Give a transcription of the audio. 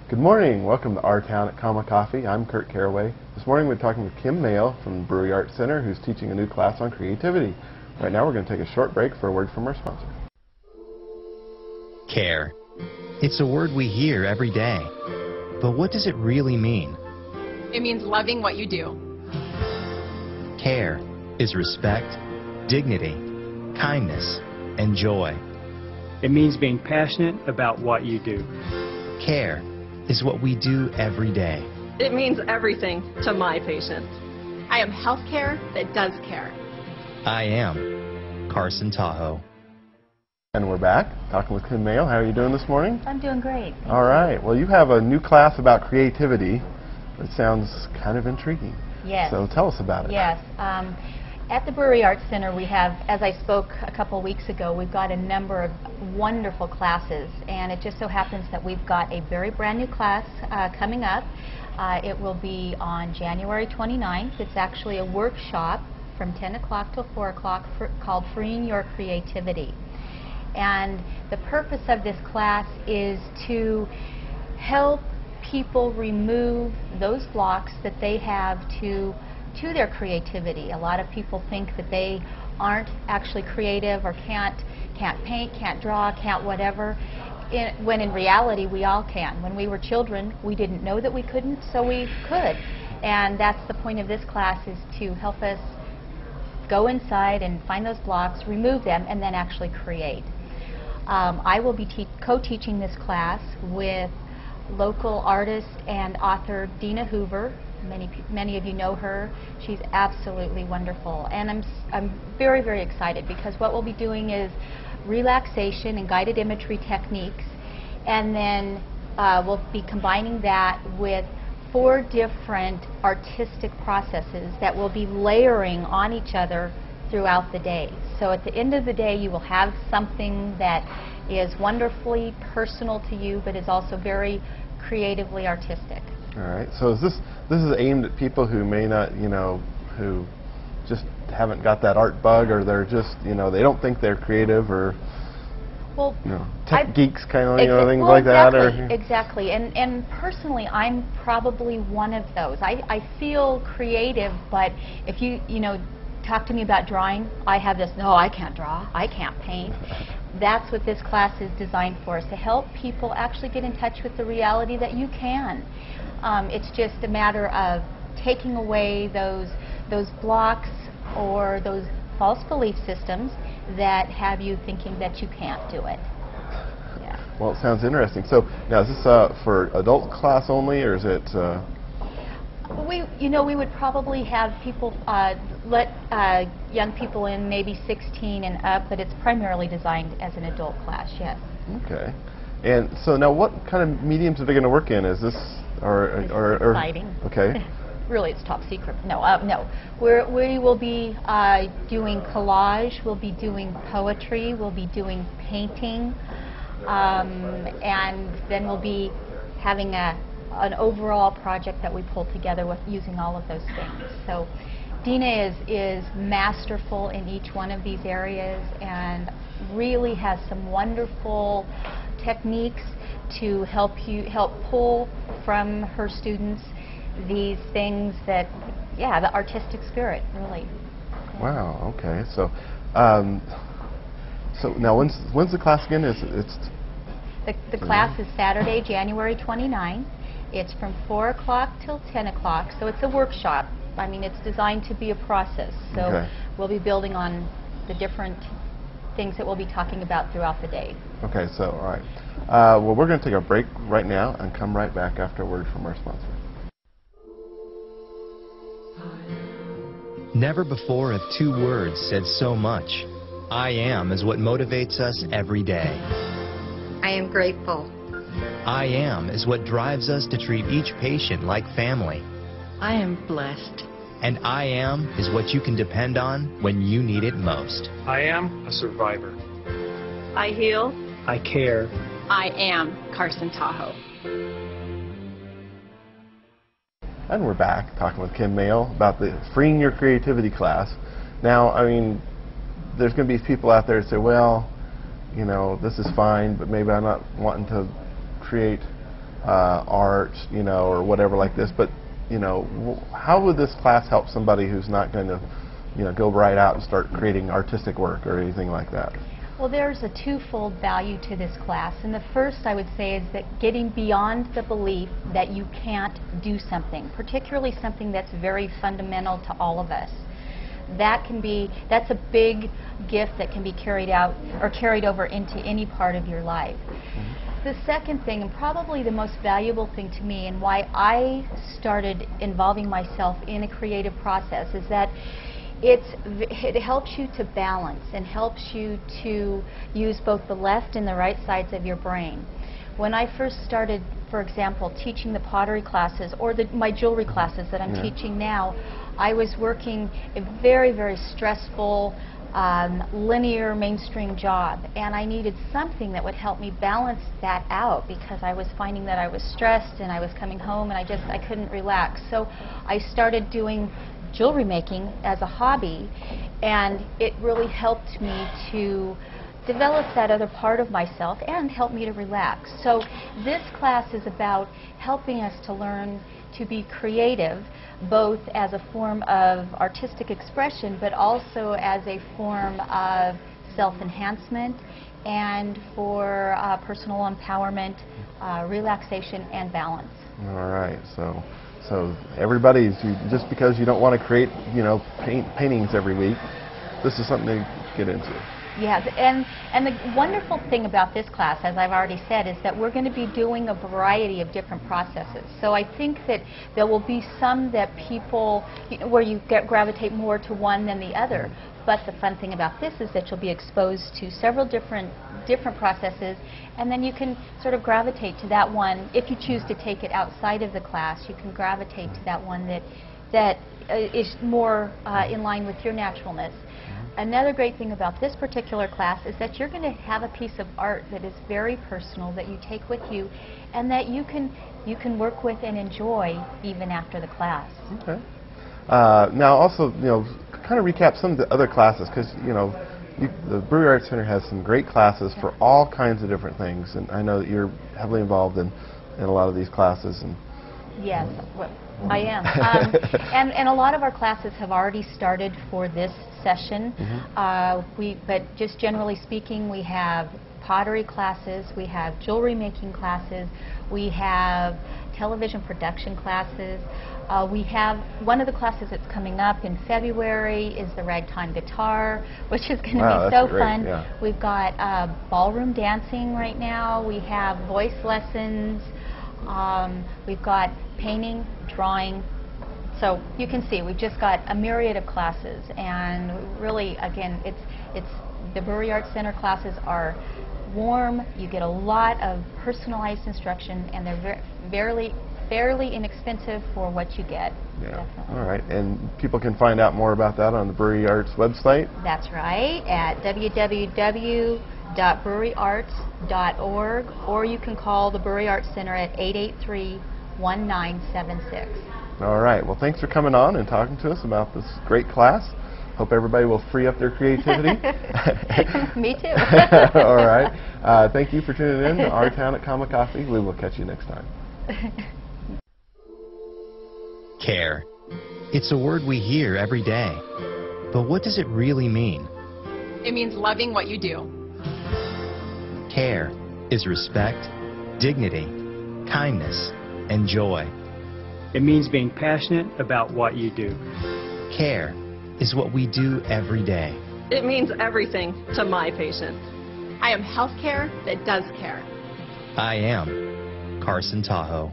Good morning. Welcome to Our Town at Comma Coffee. I'm Kurt Caraway. This morning we're talking with Kim Maehl from the Brewery Arts Center, who's teaching a new class on creativity. Right now we're going to take a short break for a word from our sponsor. Care. It's a word we hear every day. But what does it really mean? It means loving what you do. Care is respect, dignity, kindness, and joy. It means being passionate about what you do. Care is what we do every day. It means everything to my patients. I am healthcare that does care. I am Carson Tahoe. And we're back talking with Kim Maehl. How are you doing this morning? I'm doing great. All right. Well, you have a new class about creativity. It sounds kind of intriguing. Yes. So tell us about it. Yes. At the Brewery Arts Center, we have, as I spoke a couple weeks ago, we've got a number of wonderful classes, and it just so happens that we've got a very brand new class coming up. It will be on January 29th. It's actually a workshop from 10 o'clock till 4 o'clock called Freeing Your Creativity. And the purpose of this class is to help people remove those blocks that they have to their creativity. A lot of people think that they aren't actually creative or can't paint, can't draw, can't whatever, when in reality we all can. When we were children, we didn't know that we couldn't, so we could. And that's the point of this class, is to help us go inside and find those blocks, remove them, and then actually create. I will be co-teaching this class with local artist and author Dina Hoover. Many of you know her. She's absolutely wonderful, and I'm very, very excited because what we'll be doing is relaxation and guided imagery techniques, and then we'll be combining that with 4 different artistic processes that will be layering on each other throughout the day. So at the end of the day, you will have something that is wonderfully personal to you, but is also very creatively artistic. All right. So is this is aimed at people who may not, who just haven't got that art bug, or they're just, they don't think they're creative, or tech geeks kind of, things like that, or exactly. And personally, I'm probably one of those. I feel creative, but if you talk to me about drawing, I have this, no, I can't draw, I can't paint. That's what this class is designed for, is to help people actually get in touch with the reality that you can. It's just a matter of taking away those blocks or those false belief systems that have you thinking that you can't do it. Yeah. Well, it sounds interesting. So now, is this for adult class only, or is it? We would probably have people let young people in, maybe 16 and up, but it's primarily designed as an adult class. Yes. Okay. And so now, what kind of mediums are they going to work in? Is this or exciting? Okay. Really, it's top secret. No. We will be doing collage. We'll be doing poetry. We'll be doing painting, and then we'll be having an overall project that we pull together with using all of those things. So Dina is masterful in each one of these areas and really has some wonderful techniques to help pull from her students these things that, the artistic spirit, really. Wow. Okay. So, so now when's the class again? The class is Saturday, January 29th. It's from 4 o'clock till 10 o'clock, so it's a workshop. I mean, it's designed to be a process. So we'll be building on the different things that we'll be talking about throughout the day. Okay. So, all right. Well, we're going to take a break right now and come right back after a word from our sponsor. Never before have 2 words said so much. I am is what motivates us every day. I am grateful. I am is what drives us to treat each patient like family. I am blessed. And I am is what you can depend on when you need it most. I am a survivor. I heal. I care. I am Carson Tahoe. And we're back talking with Kim Maehl about the Freeing Your Creativity class. Now, I mean, there's going to be people out there that say, well, this is fine, but maybe I'm not wanting to create art, you know, or whatever like this. But you know, how would this class help somebody who's not going to, you know, go right out and start creating artistic work or anything like that? Well, there's a twofold value to this class, and the first I would say is that getting beyond the belief that you can't do something, particularly something that's very fundamental to all of us. That's a big gift that can be carried out or carried over into any part of your life. The second thing, and probably the most valuable thing to me, and why I started involving myself in a creative process, is that it helps you to balance and helps you to use both the left and the right sides of your brain. When I first started, for example, teaching the pottery classes or my jewelry classes that I'm teaching now, I was working a very, very stressful, linear mainstream job, and I needed something that would help me balance that out because I was finding that I was stressed and I was coming home and I couldn't relax. So I started doing jewelry making as a hobby, and it really helped me to develop that other part of myself and help me to relax. So this class is about helping us to learn to be creative, both as a form of artistic expression, but also as a form of self-enhancement and for personal empowerment, relaxation, and balance. All right, so everybody, just because you don't want to create, you know, paintings every week, this is something to get into. Yeah, and the wonderful thing about this class, as I've already said, is that we're going to be doing a variety of different processes. So I think that there will be some that people, you know, where you gravitate more to one than the other. But the fun thing about this is that you'll be exposed to several different processes, and then you can sort of gravitate to that one. If you choose to take it outside of the class, you can gravitate to that one that is more in line with your naturalness. Another great thing about this particular class is that you're going to have a piece of art that is very personal that you take with you and that you can work with and enjoy even after the class. Okay. Now also, you know, kind of recap some of the other classes, because, you know, the Brewery Arts Center has some great classes for all kinds of different things, and I know that you're heavily involved in a lot of these classes. And yes, well, I am. And a lot of our classes have already started for this session. But just generally speaking, we have pottery classes, we have jewelry making classes, we have television production classes. We have one of the classes that's coming up in February is the ragtime guitar, which is going to be so fun. Yeah. We've got ballroom dancing right now. We have voice lessons. We've got painting, drawing. So you can see we've just got a myriad of classes, and really, again, it's the Brewery Arts Center classes are warm. You get a lot of personalized instruction, and they're fairly inexpensive for what you get. Yeah. Definitely. All right. And people can find out more about that on the Brewery Arts website? That's right, at www.breweryarts.org, or you can call the Brewery Arts Center at 883-1976. All right. Well, thanks for coming on and talking to us about this great class. Hope everybody will free up their creativity. Me too. All right. Thank you for tuning in to Our Town at Comic Coffee. We will catch you next time. Care. It's a word we hear every day. But what does it really mean? It means loving what you do. Care is respect, dignity, kindness, and joy. It means being passionate about what you do. Care is what we do every day. It means everything to my patients. I am healthcare that does care. I am Carson Tahoe.